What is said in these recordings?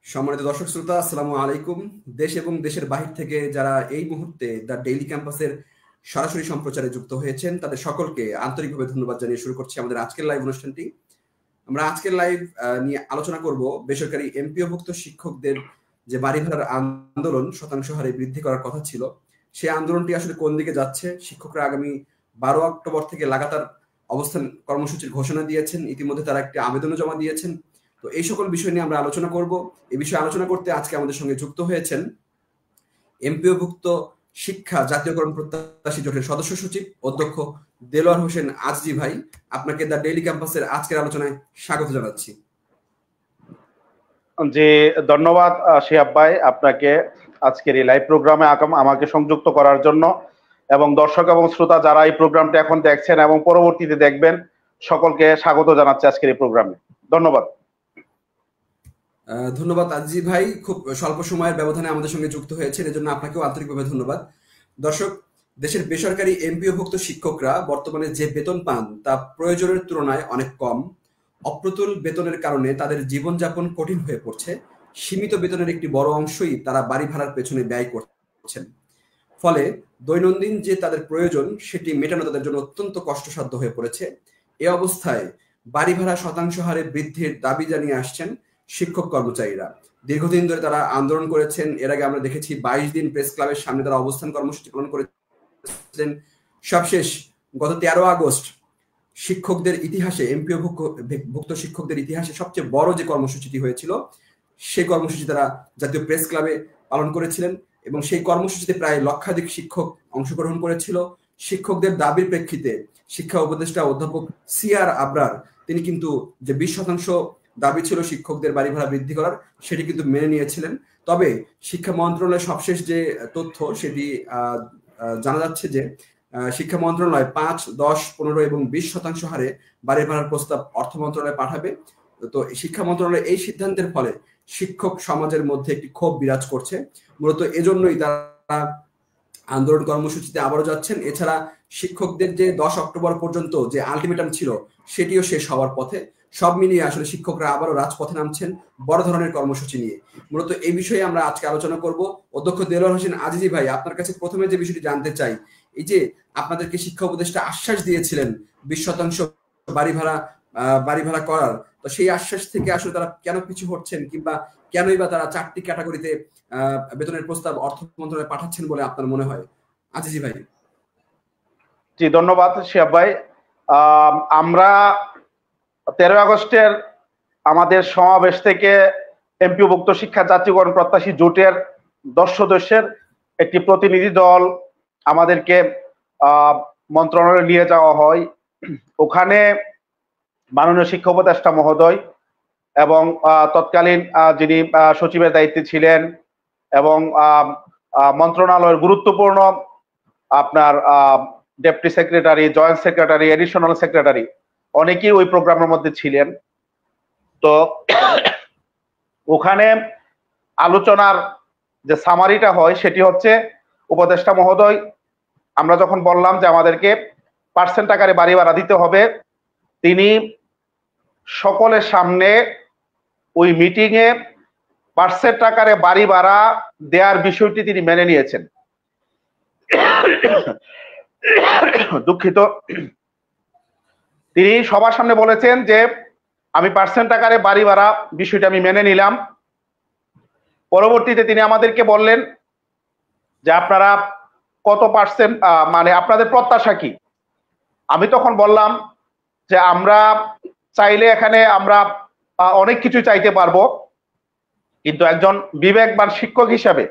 সম্মানিত দর্শক শ্রোতা, আসসালামু আলাইকুম। দেশ এবং দেশের বাহির থেকে যারা এই মুহূর্তে দ্য ডেইলি ক্যাম্পাসের সরাসরি সম্প্রচারে যুক্ত হয়েছেন তাদের সকলকে আন্তরিকভাবে ধন্যবাদ জানিয়ে শুরু করছি আমাদের আজকের লাইভ অনুষ্ঠানটি। আমরা আজকের লাইভ নিয়ে আলোচনা করব বেসরকারি এমপিওভুক্ত শিক্ষকদের যে বাড়ি ভাড়ার আন্দোলন শতাংশ হারে বৃদ্ধি করার কথা ছিল, সেই আন্দোলনটি আসলে কোন দিকে যাচ্ছে। শিক্ষকরা আগামী 12 অক্টোবর থেকে লাগাতার অবস্থান কর্মসূচির ঘোষণা দিয়েছেন, ইতিমধ্যে তারা একটি আবেদনও জমা দিয়েছেন। তো এই সকল বিষয় নিয়ে আমরা আলোচনা করব। এই বিষয়ে আলোচনা করতে আজকে আমাদের সঙ্গে যুক্ত হয়েছেন এমপিওভুক্ত শিক্ষা জাতীয়করণ প্রত্যাশী জোটের সদস্য সচিব অধ্যক্ষ দেলোয়ার হোসেন আজিজি ভাই। আপনাকে দ্য ডেইলি ক্যাম্পাসের আজকের আলোচনায় স্বাগত জানাচ্ছি। জি, ধন্যবাদ শিহাব ভাই, আপনাকে আজকের এই লাইভ প্রোগ্রামে আমাকে সংযুক্ত করার জন্য, এবং দর্শক এবং শ্রোতা যারা এই প্রোগ্রামটা এখন দেখছেন এবং পরবর্তীতে দেখবেন সকলকে স্বাগত জানাচ্ছি আজকের এই প্রোগ্রামে। ধন্যবাদ। ধন্যবাদ আজিজি ভাই, খুব স্বল্প সময়ের ব্যবধানে আমাদের সঙ্গে যুক্ত হয়েছেন, এজন্য আপনাকেও আন্তরিকভাবে ধন্যবাদ। দর্শক, দেশের বেসরকারি এমপিওভুক্ত শিক্ষকরা বর্তমানে যে বেতন পান তা প্রয়োজনের তুলনায় অনেক কম। অপ্রতুল বেতনের কারণে তাদের জীবনযাপন কঠিন হয়ে পড়ছে। সীমিত বেতনের একটি বড় অংশই তারা বাড়ি ভাড়ার পেছনে ব্যয় করছেন। ফলে দৈনন্দিন যে তাদের প্রয়োজন সেটি মেটানো তাদের জন্য অত্যন্ত কষ্টসাধ্য হয়ে পড়েছে। এ অবস্থায় বাড়ি ভাড়া শতাংশ হারে বৃদ্ধির দাবি জানিয়ে আসছেন শিক্ষক কর্মচারীরা। দীর্ঘদিন ধরে তারা আন্দোলন করেছেন। এর আগে আমরা দেখেছি 22 দিন প্রেস ক্লাবের সামনে তারা অবস্থান কর্মসূচি পালন করেছেন। সবশেষ গত 13 আগস্ট শিক্ষকদের ইতিহাসে, এমপিওভুক্ত শিক্ষকদের ইতিহাসে সবচেয়ে বড় যে কর্মসূচিটি হয়েছিল, সেই কর্মসূচি তারা জাতীয় প্রেস ক্লাবে পালন করেছিলেন এবং সেই কর্মসূচিতে প্রায় লক্ষাধিক শিক্ষক অংশগ্রহণ করেছিল। শিক্ষকদের দাবির প্রেক্ষিতে শিক্ষা উপদেষ্টা অধ্যাপক সিআর আবরার তিনি কিন্তু যে 20% দাবি ছিল শিক্ষকদের বাড়ি ভাড়া বৃদ্ধি করার, সেটি কিন্তু মেনে নিয়েছিলেন। তবে শিক্ষা মন্ত্রণালয়ের সবশেষ যে তথ্য সেটি জানা যাচ্ছে যে শিক্ষা মন্ত্রণালয় 5, 10, 15 এবং 20% হারে বাড়ি ভাড়ার প্রস্তাব অর্থ মন্ত্রণালয়ে পাঠাবে। তো শিক্ষা মন্ত্রণালয়ের এই সিদ্ধান্তের ফলে শিক্ষক সমাজের মধ্যে একটি ক্ষোভ বিরাজ করছে। মূলত এজন্যই তারা আন্দোলন কর্মসূচিতে আবারও যাচ্ছেন। এছাড়া শিক্ষকদের যে 10 অক্টোবর পর্যন্ত যে আলটিমেটাম ছিল সেটিও শেষ হওয়ার পথে। সব মিলিয়ে আসলে শিক্ষকরা আবারও রাজপথে নামছেন বড় ধরনের কর্মসূচি নিয়ে। মূলত এই বিষয়ে আমরা আজকে আলোচনা করব। অধ্যক্ষ দেলোয়ার হোসেন আজিজি ভাই, আপনার কাছে প্রথমে যে বিষয়টি জানতে চাই, এই যে আপনাদেরকে শিক্ষা উপদেষ্টা আশ্বাস দিয়েছিলেন 20% বাড়ি ভাড়া করার, তো সেই আশ্বাস থেকে আসলে তারা কেন পিছু হচ্ছেন, কিংবা কেনই বা তারা 4টি ক্যাটাগরিতে বেতনের প্রস্তাব অর্থ মন্ত্রণালয়ে পাঠাচ্ছেন বলে আপনার মনে হয়? আজিজি ভাই। জি, ধন্যবাদ শিহাব ভাই। আমরা 13 আগস্টের আমাদের সমাবেশ থেকে এমপিওভুক্ত শিক্ষা জাতীয়করণ প্রত্যাশী জোটের 10 সদস্যের একটি প্রতিনিধি দল আমাদেরকে মন্ত্রণালয়ে নিয়ে যাওয়া হয়। ওখানে মাননীয় শিক্ষা উপদেষ্টা মহোদয় এবং তৎকালীন যিনি সচিবের দায়িত্বে ছিলেন এবং মন্ত্রণালয়ের গুরুত্বপূর্ণ আপনার deputy secretary, joint secretary, additional secretary অনেকেই ওই প্রোগ্রামের মধ্যে ছিলেন। তো ওখানে আলোচনার যে সামারিটা হয় সেটি হচ্ছে, উপদেষ্টা মহোদয়, আমরা যখন বললাম যে আমাদেরকে পার্সেন্ট আকারে বাড়ি ভাড়া দিতে হবে, তিনি সকলের সামনে ওই মিটিংয়ে পার্সেন্ট আকারে বাড়ি ভাড়া দেওয়ার বিষয়টি তিনি মেনে নিয়েছেন। দুঃখিত। তিনি সবার সামনে বলেছেন যে আমি পার্সেন্ট আকারে বাড়ি ভাড়া বিষয়টা আমি মেনে নিলাম। পরবর্তীতে তিনি আমাদেরকে বললেন যে আপনারা কত পার্সেন্ট, মানে আপনাদের প্রত্যাশা কি? আমি তখন বললাম যে আমরা চাইলে এখানে আমরা অনেক কিছু চাইতে পারবো, কিন্তু একজন বিবেকবান শিক্ষক হিসাবে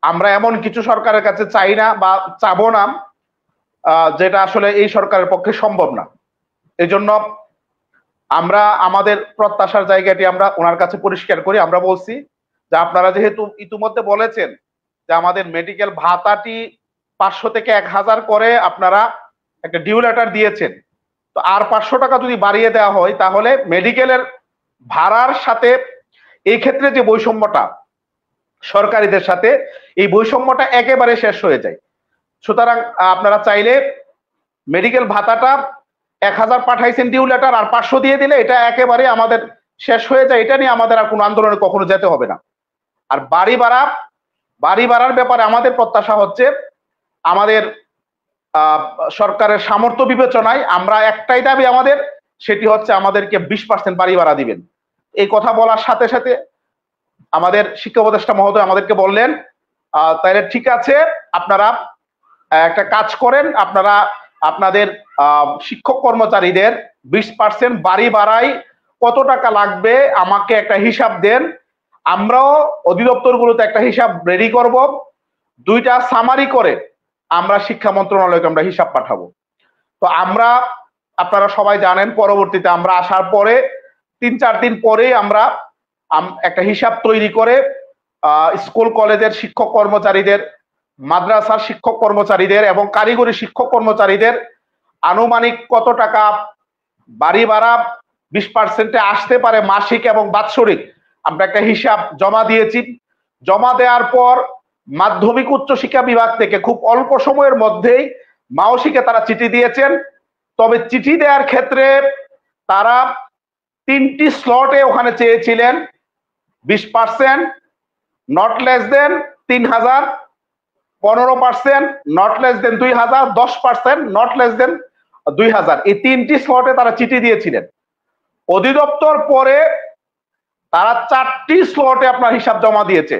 আমরা এমন কিছু সরকারের কাছে চাই না বা চাবো না যেটা আসলে এই সরকারের পক্ষে সম্ভব না। এই জন্য আমরা আমাদের প্রত্যাশার জায়গাটি আমরা ওনার কাছে পরিষ্কার করি। আমরা বলছি যে আপনারা যেহেতু ইতিমধ্যে বলেছেন যে আমাদের মেডিকেল ভাতাটি 500 থেকে 1000 করে আপনারা একটা ডিউ লেটার দিয়েছেন, তো আর 500 টাকা যদি বাড়িয়ে দেওয়া হয় তাহলে মেডিকেলের ভাড়ার সাথে এই ক্ষেত্রে যে বৈষম্যটা সরকারিদের সাথে, এই বৈষম্যটা একেবারে শেষ হয়ে যায়। সুতরাং আপনারা চাইলে মেডিকেল ভাতাটা 1000 পাঠাইছেন ডিউ লেটার, আর 500 দিয়ে দিলে এটা একেবারে আমাদের শেষ হয়ে যায়, এটা নিয়ে আমাদের আর কোনো আন্দোলনে কখনো যেতে হবে না। আর বাড়ি বাড়ার ব্যাপারে আমাদের প্রত্যাশা হচ্ছে, আমাদের সরকারের সামর্থ্য বিবেচনায় আমরা একটাই দাবি আমাদের, সেটি হচ্ছে আমাদেরকে 20% বাড়ি ভাড়া দিবেন। এই কথা বলার সাথে সাথে আমাদের শিক্ষা উপদেষ্টা মহোদয় আমাদেরকে বললেন, তাহলে ঠিক আছে, আপনারা একটা কাজ করেন, আপনারা আপনাদের শিক্ষক কর্মচারীদের 20% বাড়ি ভাড়ায় কত টাকা লাগবে আমাকে একটা হিসাব দেন, আমরাও অধিদপ্তরগুলোতে একটা হিসাব রেডি করব, 2টা সামারি করে আমরা শিক্ষা মন্ত্রণালয়কে আমরা হিসাব পাঠাবো। তো আমরা, আপনারা সবাই জানেন, পরবর্তীতে আমরা আসার পরে 3-4 দিন পরেই আমরা একটা হিসাব তৈরি করে স্কুল কলেজের শিক্ষক কর্মচারীদের, মাদ্রাসার শিক্ষক কর্মচারীদের এবং কারিগরি শিক্ষক কর্মচারীদের আনুমানিক কত টাকা বাড়ি ভাড়া 20%-এ আসতে পারে মাসিক এবং বাৎসরিক, আমরা একটা হিসাব জমা দিয়েছি। জমা দেওয়ার পর মাধ্যমিক উচ্চ শিক্ষা বিভাগ থেকে খুব অল্প সময়ের মধ্যেই মাওসিকে তারা চিঠি দিয়েছেন। তবে চিঠি দেওয়ার ক্ষেত্রে তারা 3টি স্লটে ওখানে চেয়েছিলেন 20%, not less than 3000, 15%, not less than 2000, 10%, not less than 2000। এই 3টি স্লটে তারা চিঠি দিয়েছিলেন। অধিদপ্তর পরে তারা 4টি স্লটে আপনার হিসাব জমা দিয়েছে,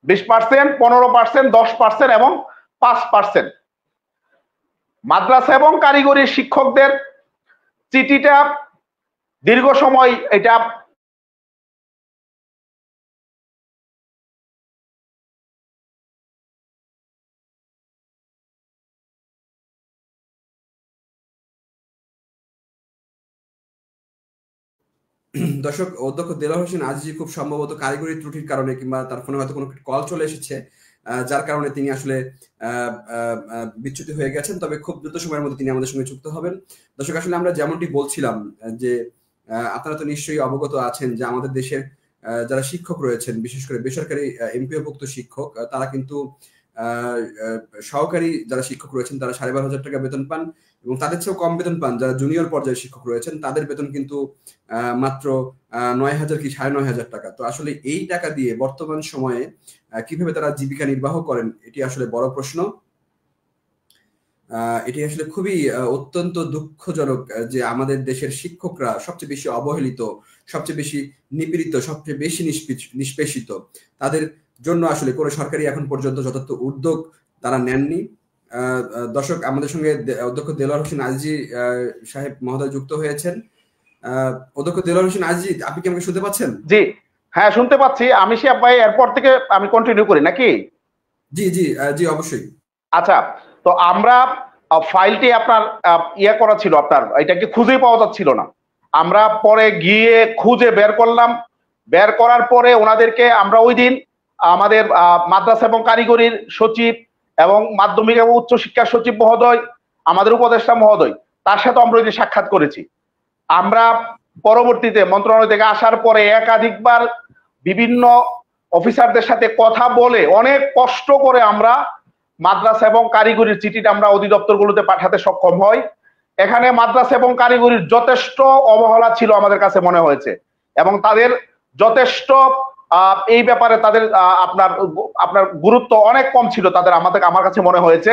20%, 15%, 10% এবং 5%। মাদ্রাসা এবং কারিগরি শিক্ষকদের চিঠিটা দীর্ঘ সময় এটা দর্শক, অধ্যক্ষ দেলোয়ার হোসেন আজিজি খুব সম্ভবত কারিগরি ত্রুটির কারণে কিংবা তার ফোনে হয়তো কোনো কল চলে এসেছে, যার কারণে তিনি আসলে বিচ্যুতি হয়ে গেছেন। তবে খুব দ্রুত সময়ের মধ্যে তিনি আমাদের সঙ্গে যুক্ত হবেন। দর্শক, আসলে আমরা যেমনটি বলছিলাম যে আপনারা তো নিশ্চয়ই অবগত আছেন যে আমাদের দেশের যারা শিক্ষক রয়েছেন, বিশেষ করে বেসরকারি এমপিওভুক্ত শিক্ষক, তারা কিন্তু সহকারী যারা শিক্ষক রয়েছেন তারা 12,500 টাকা বেতন পান, এবং তাদের চেয়েও কম বেতন পান যারা জুনিয়র পর্যায়ের শিক্ষক রয়েছেন, তাদের বেতন কিন্তু মাত্র 9,000 কি 9,500 টাকা। তো আসলে এই টাকা দিয়ে বর্তমান সময়ে কিভাবে তারা জীবিকা নির্বাহ করেন, এটি আসলে বড় প্রশ্ন। এটি আসলে খুবই অত্যন্ত দুঃখজনক যে আমাদের দেশের শিক্ষকরা সবচেয়ে বেশি অবহেলিত, সবচেয়ে বেশি নিপীড়িত, সবচেয়ে বেশি নিষ্পেষিত। তাদের জন্য আসলে কোনো সরকারি এখন পর্যন্ত যথার্থ উদ্যোগ তারা নেননি। দর্শক, আমাদের সঙ্গে অধ্যক্ষ দেলোয়ার হোসেন আজিজি সাহেব মহোদয় যুক্ত হয়েছেন। অধ্যক্ষ দেলোয়ার হোসেন আজিজি, আপনি কি আমাকে শুনতে পাচ্ছেন? জি, হ্যাঁ শুনতে পাচ্ছি। আমি শিহাব ভাই, এরপর থেকে আমি কন্টিনিউ করি নাকি? জি জি জি, অবশ্যই। আচ্ছা, তো আমরা ফাইলটি আপনার ইয়ে করা ছিল, আপনার এটাকে খুঁজে পাওয়া যাচ্ছিল না। আমরা পরে গিয়ে খুঁজে বের করলাম। বের করার পরে ওনাদেরকে আমরা ওই দিন আমাদের মাদ্রাসা এবং কারিগরির সচিব এবং মাধ্যমিক এবং উচ্চশিক্ষা সচিব মহোদয়, আমাদের উপদেষ্টা মহোদয়, তার সাথে আমরা ওই দিন সাক্ষাৎ করেছি। আমরা পরবর্তীতে মন্ত্রণালয় থেকে আসার পরে একাধিকবার বিভিন্ন অফিসারদের সাথে কথা বলে অনেক কষ্ট করে আমরা মাদ্রাসা এবং কারিগরির চিঠিটা আমরা অধিদপ্তরগুলোতে পাঠাতে সক্ষম হই। এখানে মাদ্রাসা এবং কারিগরির যথেষ্ট অবহেলা ছিল আমাদের কাছে মনে হয়েছে, এবং তাদের যথেষ্ট এই ব্যাপারে তাদের আপনার গুরুত্ব অনেক কম ছিল তাদের, আমার কাছে মনে হয়েছে।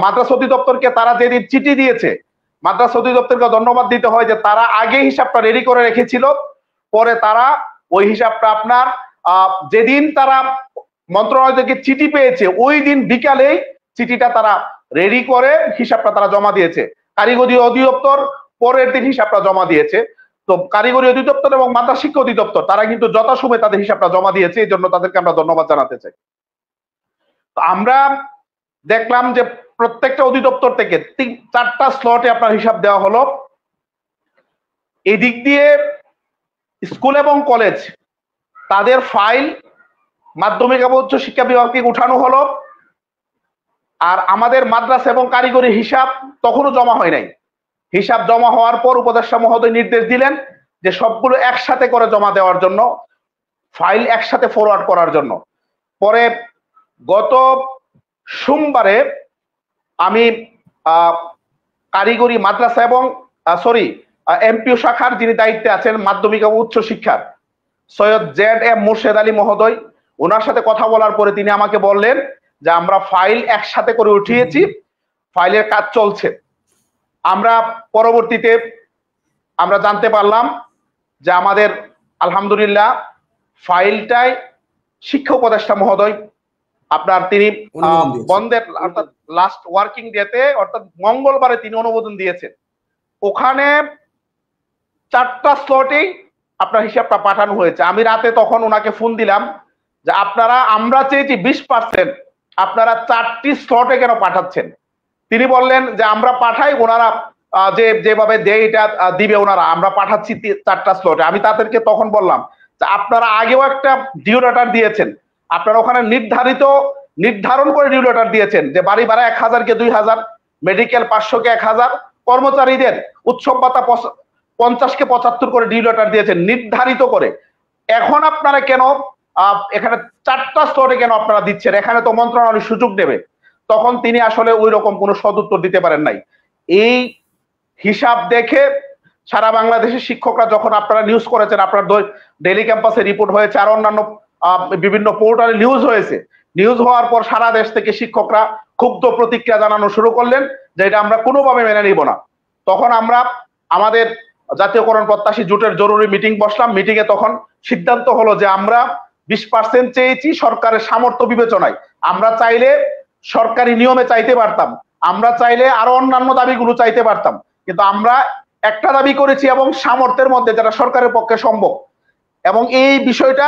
মাদ্রাসা অধিদপ্তরকে তারা যেদিন চিঠি দিয়েছে, মাদ্রাসা অধিদপ্তরকে ধন্যবাদ দিতে হয় যে তারা আগে হিসাবটা রেডি করে রেখেছিল। পরে তারা ওই হিসাবটা আপনার যেদিন তারা মন্ত্রণালয় থেকে চিঠি পেয়েছে ওই দিন বিকালেই চিঠিটা তারা রেডি করে হিসাবটা তারা জমা দিয়েছে। কারিগরি অধিদপ্তর পরের দিন হিসাবটা জমা দিয়েছে। তো কারিগরি অধিদপ্তর এবং মাদ্রাসা শিক্ষা অধিদপ্তর তারা কিন্তু যথাসময়ে তাদের হিসাবটা জমা দিয়েছে, এই জন্য তাদেরকে আমরা ধন্যবাদ জানাতে চাই। তো আমরা দেখলাম যে প্রত্যেকটা অধিদপ্তর থেকে 4টা স্লটে আপনার হিসাব দেওয়া হলো। এদিক দিয়ে স্কুল এবং কলেজ তাদের ফাইল মাধ্যমিক এবং উচ্চ শিক্ষা বিভাগ থেকে উঠানো হলো, আর আমাদের মাদ্রাসা এবং কারিগরি হিসাব তখনও জমা হয় নাই। হিসাব জমা হওয়ার পর উপদেষ্টা মহোদয় নির্দেশ দিলেন যে সবগুলো একসাথে করে জমা দেওয়ার জন্য, ফাইল একসাথে ফরওয়ার্ড করার জন্য। পরে গত সোমবারে আমি কারিগরি মাদ্রাসা এবং এমপিও শাখার যিনি দায়িত্বে আছেন মাধ্যমিক এবং উচ্চ শিক্ষার সৈয়দ ZM মোর্শেদ আলী মহোদয়, ওনার সাথে কথা বলার পরে তিনি আমাকে বললেন যে আমরা ফাইল একসাথে করে উঠিয়েছি, ফাইলের কাজ চলছে। আমরা পরবর্তীতে আমরা জানতে পারলাম যে আমাদের আলহামদুলিল্লাহ ফাইলটায় শিক্ষা উপদেষ্টা মহোদয় আপনার তিনি বন্ধের অর্থাৎ লাস্ট ওয়ার্কিং ডেতে অর্থাৎ মঙ্গলবারে তিনি অনুমোদন দিয়েছেন। ওখানে 4টা স্লটেই আপনার হিসাবটা পাঠানো হয়েছে। আমি রাতে তখন ওনাকে ফোন দিলাম যে আমরা চেয়েছি 20%, আপনারা 4টি স্লটে কেন পাঠাচ্ছেন? তিনি বললেন যে আমরা পাঠাই, ওনারা যেভাবে দেয় এটা দিবে ওনারা, আমরা পাঠাচ্ছি 4টা স্লটে। আমি তাদেরকে তখন বললাম যে আপনারা আগেও একটা ডিউ লেটার দিয়েছেন, আপনারা ওখানে নির্ধারণ করে ডিউ লেটার দিয়েছেন যে বাড়ি ভাড়া 1000 কে 2000, মেডিকেল 500 কে 1000, কর্মচারীদের উৎসব ভাতা 50 কে 75 করে ডিউ লেটার দিয়েছেন নির্ধারিত করে। এখন আপনারা কেন এখানে 4টা স্লটে কেন আপনারা দিচ্ছেন? এখানে তো মন্ত্রণালয় সুযোগ নেবে। তখন তিনি আসলে ওই রকম কোনো সদুত্তর দিতে পারেন নাই। এই হিসাব দেখে সারা বাংলাদেশের শিক্ষকরা যখন আপনারা নিউজ করেছেন, আপনার ডেইলি ক্যাম্পাসে রিপোর্ট হয়েছে, আর অন্যান্য বিভিন্ন পোর্টালে নিউজ হয়েছে, নিউজ হওয়ার পর সারা দেশ থেকে শিক্ষকরা ক্ষুব্ধ প্রতিক্রিয়া জানানো শুরু করলেন যে এটা আমরা কোনোভাবে মেনে নিব না। তখন আমরা আমাদের জাতীয়করণ প্রত্যাশী জোটের জরুরি মিটিং বসলাম। মিটিং এ তখন সিদ্ধান্ত হলো যে আমরা 20% চেয়েছি সরকারের সামর্থ্য বিবেচনায়। আমরা চাইলে সরকারি নিয়মে চাইতে পারতাম, আমরা চাইলে আরো অন্যান্য দাবিগুলো চাইতে পারতাম, কিন্তু আমরা একটা দাবি করেছি এবং সামর্থ্যের মধ্যে যেটা সরকারের পক্ষে সম্ভব। এবং এই বিষয়টা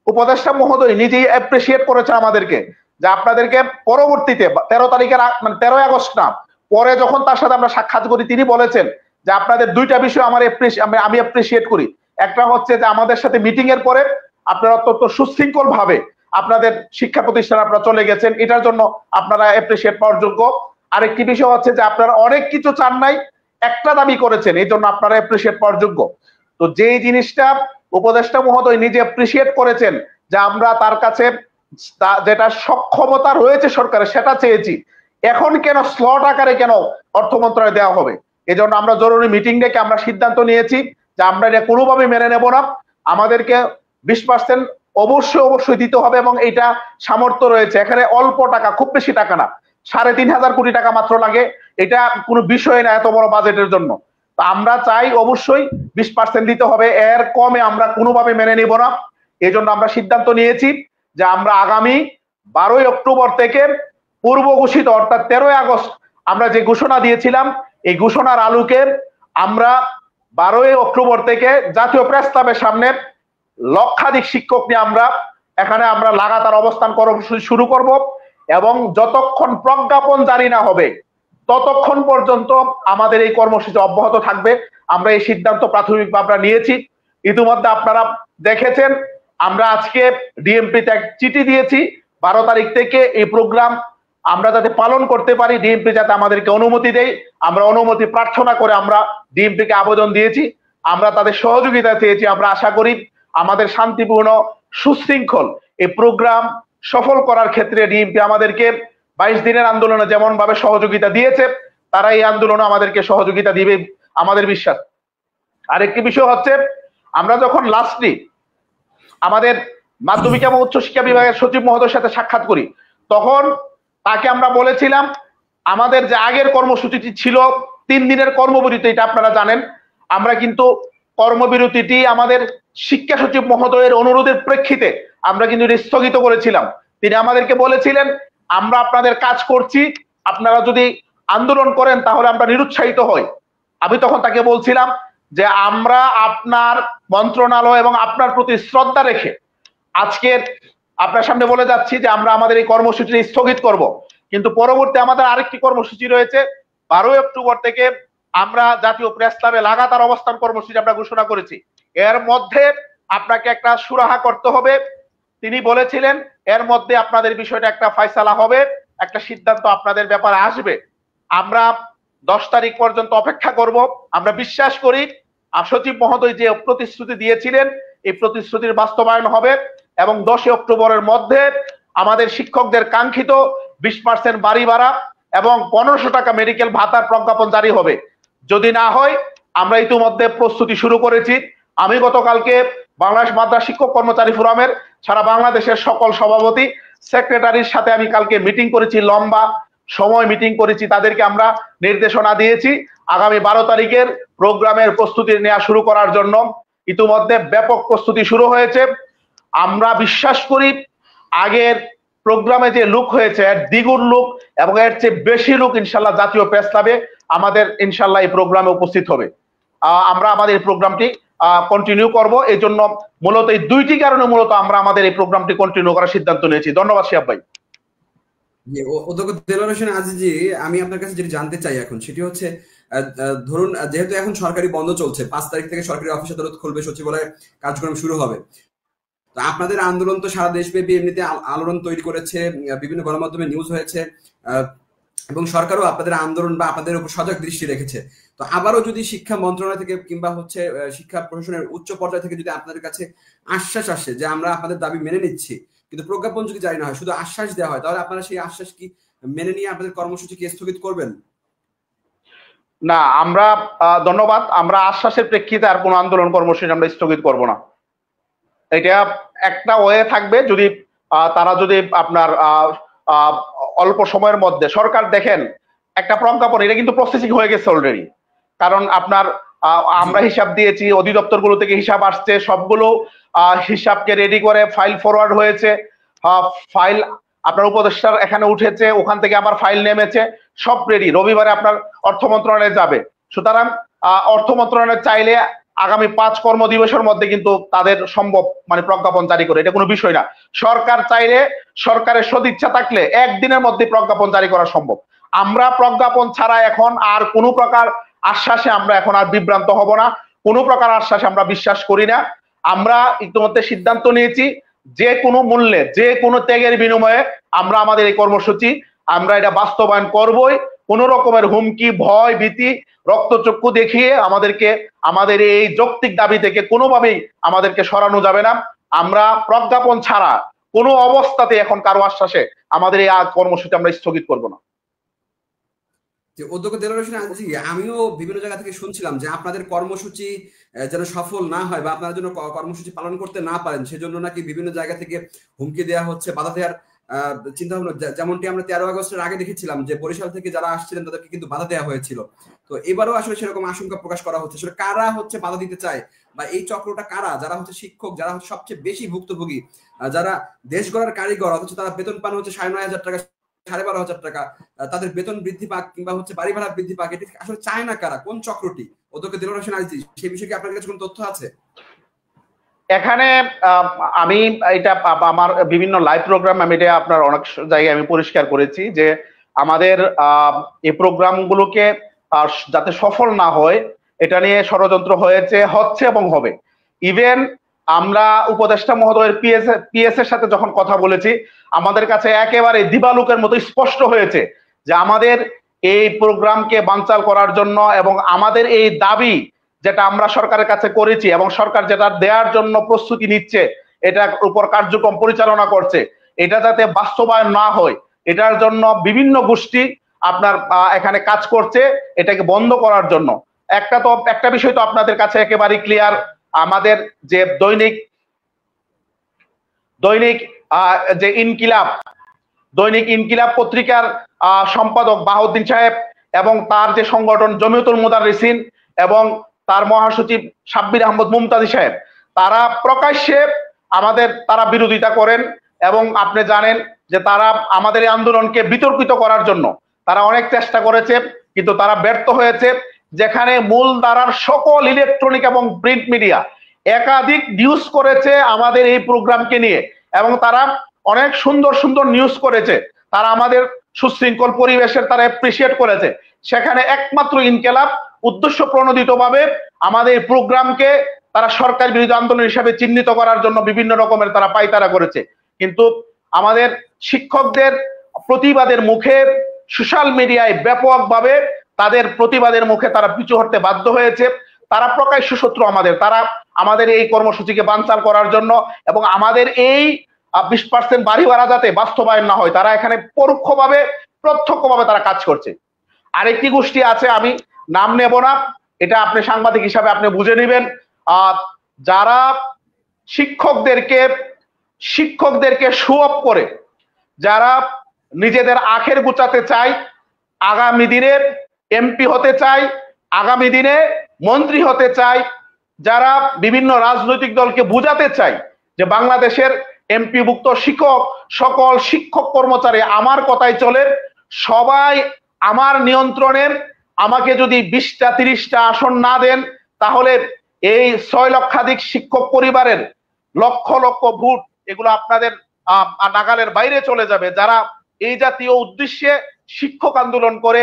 উপদেষ্টা মহোদয় নিজেই অ্যাপ্রিসিয়েট করেছেন আমাদেরকে, যে আপনাদেরকে পরবর্তীতে 13 তারিখের মানে 13 আগস্ট না, পরে যখন তার সাথে আমরা সাক্ষাৎ করি তিনি বলেছেন যে আপনাদের 2টা বিষয় আমি অ্যাপ্রিসিয়েট করি। একটা হচ্ছে যে আমাদের সাথে মিটিং এর পরে আপনারা অত্যন্ত সুশৃঙ্খল ভাবে আপনাদের শিক্ষা প্রতিষ্ঠানে আপনারা চলে গেছেন, এটার জন্য আপনারা অ্যাপ্রিসিয়েট পাওয়ার যোগ্য। আরেকটি বিষয় হচ্ছে যে আপনারা অনেক কিছু চান নাই, একটা দাবি করেছেন, এই জন্য আপনারা অ্যাপ্রিসিয়েট পাওয়ার যোগ্য। তো যেই জিনিসটা উপদেষ্টা মহোদয় নিজে অ্যাপ্রিসিয়েট করেছেন যে আমরা তার কাছে যেটা সক্ষমতা রয়েছে সরকারের সেটা চেয়েছি, এখন কেন স্লট আকারে কেন অর্থ মন্ত্রণালয়ে দেওয়া হবে? এজন্য আমরা জরুরি মিটিং ডেকে আমরা সিদ্ধান্ত নিয়েছি যে আমরা এটা কোনোভাবে মেনে নেব না। আমাদেরকে 20% অবশ্যই দিতে হবে এবং এটা সামর্থ্য রয়েছে। এখানে অল্প টাকা, খুব বেশি টাকা না, 3500 কোটি টাকা মাত্র লাগে। এটা কোনো বিষয় না এত বড় বাজেটের জন্য। তা আমরা চাই অবশ্যই 20% দিতে হবে, এর কমে আমরা কোনোভাবে মেনে নিব না। এই জন্য আমরা সিদ্ধান্ত নিয়েছি যে আমরা আগামী 12 অক্টোবর থেকে পূর্ব ঘোষিত অর্থাৎ 13 আগস্ট আমরা যে ঘোষণা দিয়েছিলাম, এই ঘোষণার আলোকে আমরা 12 অক্টোবর থেকে জাতীয় প্রেস ক্লাবের সামনে লক্ষাধিক শিক্ষক নিয়ে আমরা লাগাতার অবস্থান কর্মসূচি শুরু করব এবং যতক্ষণ প্রজ্ঞাপন জারি না হবে ততক্ষণ পর্যন্ত আমাদের এই কর্মসূচি অব্যাহত থাকবে। আমরা এই সিদ্ধান্ত প্রাথমিকভাবে আমরা নিয়েছি। ইতিমধ্যে আপনারা দেখেছেন আমরা আজকে ডিএমপিতে এক চিঠি দিয়েছি, 12 তারিখ থেকে এই প্রোগ্রাম আমরা যাতে পালন করতে পারি, ডিএমপি যাতে আমাদেরকে অনুমতি দেয়, আমরা অনুমতি প্রার্থনা করে আমরা ডিএমপি কে আবেদন দিয়েছি। আমরা তাদের সহযোগিতা চেয়েছি। আমরা আশা করি আমাদের শান্তিপূর্ণ সুশৃঙ্খল এই প্রোগ্রাম সফল করার ক্ষেত্রে ডিএমপি আমাদেরকে 22 দিনের আন্দোলনে যেমন ভাবে সহযোগিতা দিয়েছে, তারা এই আন্দোলনে আমাদেরকে সহযোগিতা দিবে আমাদের বিশ্বাস। আরেকটি বিষয় হচ্ছে আমরা যখন লাস্টলি আমাদের মাধ্যমিক এবং উচ্চশিক্ষা বিভাগের সচিব মহোদয়ের সাথে সাক্ষাৎ করি, তখন তাকে আমরা বলেছিলাম আমাদের যে আগের কর্মসূচিটি ছিল 3 দিনের কর্মবিরতি, এটা আপনারা জানেন, আমরা কিন্তু কর্মবিরতিটি আমাদের শিক্ষা সচিব মহোদয়ের অনুরোধের প্রেক্ষিতে আমরা কিন্তু স্থগিত করেছিলাম। তিনি আমাদেরকে বলেছিলেন আমরা আপনাদের কাজ করছি, আপনারা যদি আন্দোলন করেন তাহলে আমরা নিরুৎসাহিত হই। আমি তখন তাকে বলছিলাম যে আমরা আপনার মন্ত্রণালয় এবং আপনার প্রতি শ্রদ্ধা রেখে আজকে আপনার সামনে বলে যাচ্ছি যে আমরা আমাদের এই কর্মসূচি স্থগিত করব, কিন্তু পরবর্তী আমাদের আরেকটি কর্মসূচি রয়েছে 12 অক্টোবর থেকে আমরা জাতীয় প্রেস ক্লাবে লাগাতার অবস্থান কর্মসূচি আমরা ঘোষণা করেছি। এর মধ্যে আপনাকে একটা সুরাহা করতে হবে। তিনি বলেছিলেন এর মধ্যে আপনাদের বিষয়টা একটা ফয়সালা হবে, একটা সিদ্ধান্ত আপনাদের ব্যাপারে আসবে। আমরা 10 তারিখ পর্যন্ত অপেক্ষা করব। আমরা বিশ্বাস করি সচিব মহোদয় যে প্রতিশ্রুতি দিয়েছিলেন এই প্রতিশ্রুতির বাস্তবায়ন হবে এবং 10 অক্টোবরের মধ্যে আমাদের শিক্ষকদের কাঙ্ক্ষিত 20% বাড়ি ভাড়া এবং 1500 টাকা মেডিকেল ভাতার প্রজ্ঞাপন জারি হবে। যদি না হয় আমরা ইতিমধ্যে প্রস্তুতি শুরু করেছি। আমি গতকালকে বাংলাদেশ মাদ্রাসা শিক্ষক কর্মচারী ফোরামের সারা বাংলাদেশের সকল সভাপতি সেক্রেটারির সাথে আমি কালকে মিটিং করেছি, লম্বা সময় মিটিং করেছি। তাদেরকে আমরা নির্দেশনা দিয়েছি আগামী 12 তারিখের প্রোগ্রামের প্রস্তুতি নেওয়া শুরু করার জন্য। ইতিমধ্যে ব্যাপক প্রস্তুতি শুরু হয়েছে। আমরা বিশ্বাস করি আগের প্রোগ্রামে যে লুক হয়েছে এর দ্বিগুণ লুক এবং এর চেয়ে বেশি লুক ইনশাল্লাহ জাতীয় প্রেস ক্লাবে আমাদের ইনশাল্লাহ এই প্রোগ্রামে উপস্থিত হবে। আমরা আমাদের এই প্রোগ্রামটি কন্টিনিউ করব। এই জন্য মূলত এই দুইটি কারণে মূলত আমরা আমাদের এই প্রোগ্রামটি কন্টিনিউ করার সিদ্ধান্ত নিয়েছি। ধন্যবাদ শিহাব ভাই। অধ্যক্ষ দেলোয়ার হোসেন আজিজি, আমি আপনার কাছে যেটি জানতে চাই এখন সেটি হচ্ছে, ধরুন যেহেতু এখন সরকারি বন্ধ চলছে, 5 তারিখ থেকে সরকারি অফিস আদালত খুলবে, সচিবালয়ে কার্যক্রম শুরু হবে, তো আপনাদের আন্দোলন তো সারা দেশব্যাপী এমনিতে আলোড়ন তৈরি করেছে, বিভিন্ন গণমাধ্যমে নিউজ হয়েছে, এবং সরকারও আপনাদের আন্দোলন বা আপনাদের উপর সজাগ দৃষ্টি রেখেছে। তো আবারও যদি শিক্ষা মন্ত্রণালয় থেকে কিংবা হচ্ছে শিক্ষা প্রশাসনের উচ্চ পর্যায় থেকে যদি আপনাদের কাছে আশ্বাস আসে যে আমরা আপনাদের দাবি মেনে নিচ্ছি, কিন্তু প্রজ্ঞাপন যদি জারি না হয়, শুধু আশ্বাস দেওয়া হয়, তাহলে আপনারা সেই আশ্বাস কি মেনে নিয়ে আপনাদের কর্মসূচিকে স্থগিত করবেন? না, আমরা ধন্যবাদ। আমরা আশ্বাসের প্রেক্ষিতে আর কোনো আন্দোলন কর্মসূচি আমরা স্থগিত করব না। এটা একটা ওয়ে থাকবে যদি তারা যদি আপনার অল্প সময়ের মধ্যে সরকার দেখেন একটা প্রজ্ঞাপন, এটা কিন্তু প্রসেসিং হয়ে গেছে অলরেডি। কারণ আপনার আমরা হিসাব দিয়েছি, অধিদপ্তরগুলো থেকে হিসাব আসছে, সবগুলো হিসাবকে রেডি করে ফাইল ফরওয়ার্ড হয়েছে, ফাইল আপনার উপদেষ্টার এখানে উঠেছে, ওখান থেকে আবার ফাইল নেমেছে, সব রেডি। রবিবারে আপনার অর্থ মন্ত্রণালয়ে যাবে। সুতরাং অর্থ মন্ত্রণালয় চাইলে আগামী 5 কর্মদিবসের মধ্যে কিন্তু তাদের সম্ভব মানে প্রজ্ঞাপন জারি করে, এটা কোনো বিষয় না। সরকার চাইলে, সরকারের সদিচ্ছা থাকলে একদিনের মধ্যে প্রজ্ঞাপন জারি করা সম্ভব। আমরা প্রজ্ঞাপন ছাড়া এখন আর কোনো প্রকার আশ্বাসে আমরা এখন আর বিভ্রান্ত হব না, কোনো প্রকার আশ্বাসে আমরা বিশ্বাস করি না। আমরা ইতিমধ্যে সিদ্ধান্ত নিয়েছি যে কোনো মূল্যে, যে কোনো ত্যাগের বিনিময়ে আমরা আমাদের এই কর্মসূচি আমরা এটা বাস্তবায়ন করবই। কোন রকমের হুমকি, ভয়, ভীতি, রক্তচক্ষু দেখিয়ে আমাদেরকে আমাদের এই যৌক্তিক দাবি থেকে কোনোভাবেই আমাদেরকে সরানো যাবে না। আমরা প্রজ্ঞাপন ছাড়া কোনো অবস্থাতে এখন কারো আশ্বাসে আমাদের এই কর্মসূচি আমরা স্থগিত করব না। অধ্যক্ষ দেলোয়ার হোসেন আজিজি, আমিও বিভিন্ন জায়গা থেকে শুনছিলাম যে আপনাদের কর্মসূচি যেন সফল না হয় বা আপনারা যেন কর্মসূচি পালন করতে না পারেন, সেজন্য নাকি বিভিন্ন জায়গা থেকে হুমকি দেওয়া হচ্ছে, বাধা দেওয়ার চিন্তা ভাবনা, যেমনটি আমরা 13 আগস্টের আগে দেখেছিলাম যে বরিশাল থেকে যারা আসছিলেন তাদেরকে কিন্তু বাধা দেওয়া হয়েছিল। তো এবারও আসলে সেরকম আশঙ্কা প্রকাশ করা হচ্ছে। আসলে কারা হচ্ছে বাধা দিতে চায়, বা এই চক্রটা কারা, যারা হচ্ছে শিক্ষক, যারা হচ্ছে সবচেয়ে বেশি ভুক্তভোগী, যারা দেশ গড়ার কারিগর, অথচ তারা বেতন পান হচ্ছে 9,500 টাকা, 12,500 টাকা, তাদের বেতন বৃদ্ধি পাক কিংবা হচ্ছে বাড়ি ভাড়া বৃদ্ধি পাক, এটি আসলে চায় না কারা, কোন চক্রটি? অধ্যক্ষ দেলোয়ার হোসেন আজিজি, সেই বিষয়ে কি আপনার কাছে কোনো তথ্য আছে? এখানে আমি এটা আমার বিভিন্ন লাইভ প্রোগ্রাম আমি এটা আপনার অনেক জায়গায় আমি পরিষ্কার করেছি যে আমাদের এই প্রোগ্রামগুলোকে যাতে সফল না হয় এটা নিয়ে ষড়যন্ত্র হয়েছে, হচ্ছে এবং হবে। ইভেন আমরা উপদেষ্টা মহোদয়ের পিএস এর সাথে যখন কথা বলেছি, আমাদের কাছে একেবারে দিবালোকের মতো স্পষ্ট হয়েছে যে আমাদের এই প্রোগ্রামকে বানচাল করার জন্য এবং আমাদের এই দাবি যেটা আমরা সরকারের কাছে করেছি এবং সরকার যেটা দেওয়ার জন্য প্রস্তুতি নিচ্ছে, এটার উপর কার্যক্রম পরিচালনা করছে, এটা যাতে বাস্তবায়ন না হয় এটার জন্য বিভিন্ন গোষ্ঠী আপনার এখানে কাজ করছে এটাকে বন্ধ করার জন্য। একটা বিষয় তো আপনাদের কাছে একেবারে ক্লিয়ার, আমাদের যে দৈনিক যে দৈনিক ইনকিলাব পত্রিকার সম্পাদক বাহাউদ্দিন সাহেব এবং তার যে সংগঠন জমিয়তুল মুদাররিসিন এবং তার মহাসচিব সাব্বির আহমদ মুমতাজি সাহেব, তারা প্রকাশ্যে তারা বিরোধিতা করেন এবং আপনি জানেন যে তারা আমাদের এই আন্দোলনকে বিতর্কিত করার জন্য তারা অনেক চেষ্টা করেছে, কিন্তু তারা ব্যর্থ হয়েছে। যেখানে মূল ধারার সকল ইলেকট্রনিক এবং প্রিন্ট মিডিয়া একাধিক নিউজ করেছে আমাদের এই প্রোগ্রামকে নিয়ে এবং তারা অনেক সুন্দর সুন্দর নিউজ করেছে, তারা আমাদের সুশৃঙ্খল পরিবেশের তারা অ্যাপ্রিসিয়েট করেছে। সেখানে একমাত্র ইনকিলাব উদ্দেশ্য প্রণোদিত ভাবে আমাদের প্রোগ্রামকে তারা সরকার বিরোধী আন্দোলন হিসাবে চিহ্নিত করার জন্য বিভিন্ন রকমের তারা পায়তারা করেছে। কিন্তু আমাদের শিক্ষকদের প্রতিবাদের মুখে সোশ্যাল মিডিয়ায় ব্যাপকভাবে তাদের প্রতিবাদের মুখে তারা পিছু হতে বাধ্য হয়েছে। তারা প্রকাশ্য শত্রু আমাদের, তারা আমাদের এই কর্মসূচিকে বানচাল করার জন্য এবং আমাদের এই 20% বাড়ি ভাড়া যাতে বাস্তবায়ন না হয়, তারা এখানে পরোক্ষভাবে প্রত্যক্ষভাবে তারা কাজ করছে। আরেকটি গোষ্ঠী আছে, আমি নাম নেব না, এটা আপনি সাংবাদিক হিসাবে আপনি বুঝে নেবেন। যারা শিক্ষকদেরকে শো অফ করে, যারা নিজেদের আখের গুচাতে চায়, আগামী দিনে এমপি হতে চায়, আগামী দিনে মন্ত্রী হতে চায়, যারা বিভিন্ন রাজনৈতিক দলকে বুঝাতে চায় যে বাংলাদেশের এমপিভুক্ত সকল শিক্ষক কর্মচারী আমার কথাই চলে, সবাই আমার নিয়ন্ত্রণে, আমাকে যদি 20টা 30টা আসন না দেন তাহলে এই 6 লক্ষাধিক শিক্ষক পরিবারের লক্ষ লক্ষ ভোট এগুলো আপনাদের নাগালের বাইরে চলে যাবে। যারা এই জাতীয় উদ্দেশ্যে শিক্ষক আন্দোলন করে,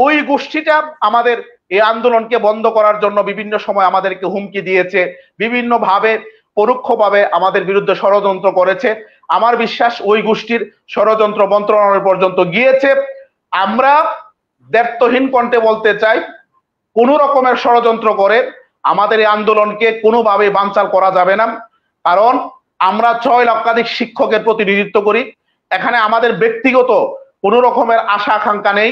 ওই গোষ্ঠীটা আমাদের এই আন্দোলনকে বন্ধ করার জন্য বিভিন্ন সময় আমাদেরকে হুমকি দিয়েছে, বিভিন্ন ভাবে পরোক্ষভাবে আমাদের বিরুদ্ধে ষড়যন্ত্র করেছে। আমার বিশ্বাস ওই গোষ্ঠীর ষড়যন্ত্র মন্ত্রণালয় পর্যন্ত গিয়েছে। আমরা দ্ব্যর্থহীন কণ্ঠে বলতে চাই, কোন রকমের ষড়যন্ত্র করে আমাদের এই আন্দোলনকে কোনোভাবে বানচাল করা যাবে না। কারণ আমরা 6 লক্ষাধিক শিক্ষকের প্রতিনিধিত্ব করি। এখানে আমাদের ব্যক্তিগত কোন রকমের আশা আকাঙ্ক্ষা নেই।